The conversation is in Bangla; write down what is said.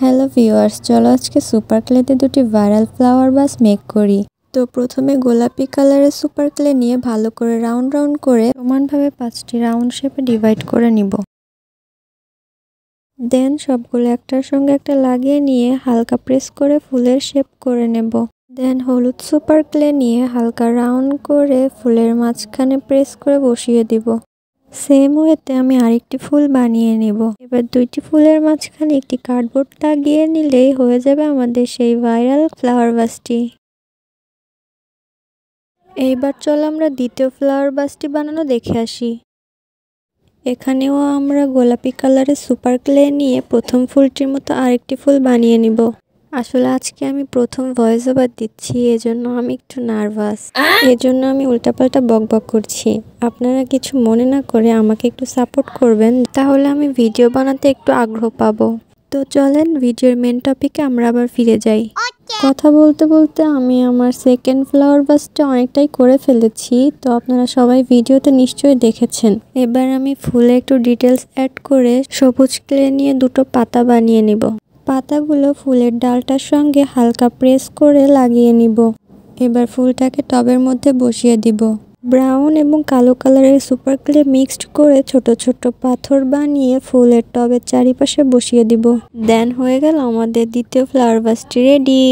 হ্যালো ভিউয়ার্স, চলো আজকে সুপার ক্লেতে দুটি ভাইরাল ফ্লাওয়ার ভাস মেক করি। তো প্রথমে গোলাপি কালারের সুপার ক্লে নিয়ে ভালো করে রাউন্ড রাউন্ড করে সমানভাবে 5টি রাউন্ড শেপে ডিভাইড করে নিব। দেন সবগুলো একটার সঙ্গে একটা লাগিয়ে নিয়ে হালকা প্রেস করে ফুলের শেপ করে নেব। দেন হলুদ সুপার ক্লে নিয়ে হালকা রাউন্ড করে ফুলের মাঝখানে প্রেস করে বসিয়ে দিব। সেম ওয়েতে আমি আরেকটি ফুল বানিয়ে নেব। এবার দুইটি ফুলের মাঝখানে একটি কার্ডবোর্ড লাগিয়ে নিলেই হয়ে যাবে আমাদের সেই ভাইরাল ফ্লাওয়ার ভাসটি। এইবার চলো আমরা দ্বিতীয় ফ্লাওয়ার ভাসটি বানানো দেখে আসি। এখানেও আমরা গোলাপি কালারের সুপার ক্লে নিয়ে প্রথম ফুলটির মতো আরেকটি ফুল বানিয়ে নিব। আসলে আজকে আমি প্রথম ভয়েস ওভার দিচ্ছি, এজন্য আমি একটু নার্ভাস, এজন্য আমি উল্টাপাল্টা বকবক করছি। আপনারা কিছু মনে না করে আমাকে একটু সাপোর্ট করবেন, তাহলে আমি ভিডিও বানাতে একটু আগ্রহ পাবো। তো চলেন ভিডিওর মেন টপিকে আমরা আবার ফিরে যাই। কথা বলতে বলতে আমি আমার সেকেন্ড ফ্লাওয়ার ভাসটা অনেকটাই করে ফেলেছি, তো আপনারা সবাই ভিডিওতে নিশ্চয়ই দেখেছেন। এবার আমি ফুলে একটু ডিটেলস অ্যাড করে সবুজ ক্লে নিয়ে দুটো পাতা বানিয়ে নিব। পাতাগুলো ফুলের ডালটার সঙ্গে হালকা প্রেস করে লাগিয়ে নিব। এবার ফুলটাকে টবের মধ্যে বসিয়ে দিব। ব্রাউন এবং কালো কালারের সুপার ক্লে মিক্সড করে ছোট ছোট পাথর বানিয়ে ফুলের টবের চারিপাশে বসিয়ে দিব। দেন হয়ে গেল আমাদের দ্বিতীয় ফ্লাওয়ার ভাসটি রেডি।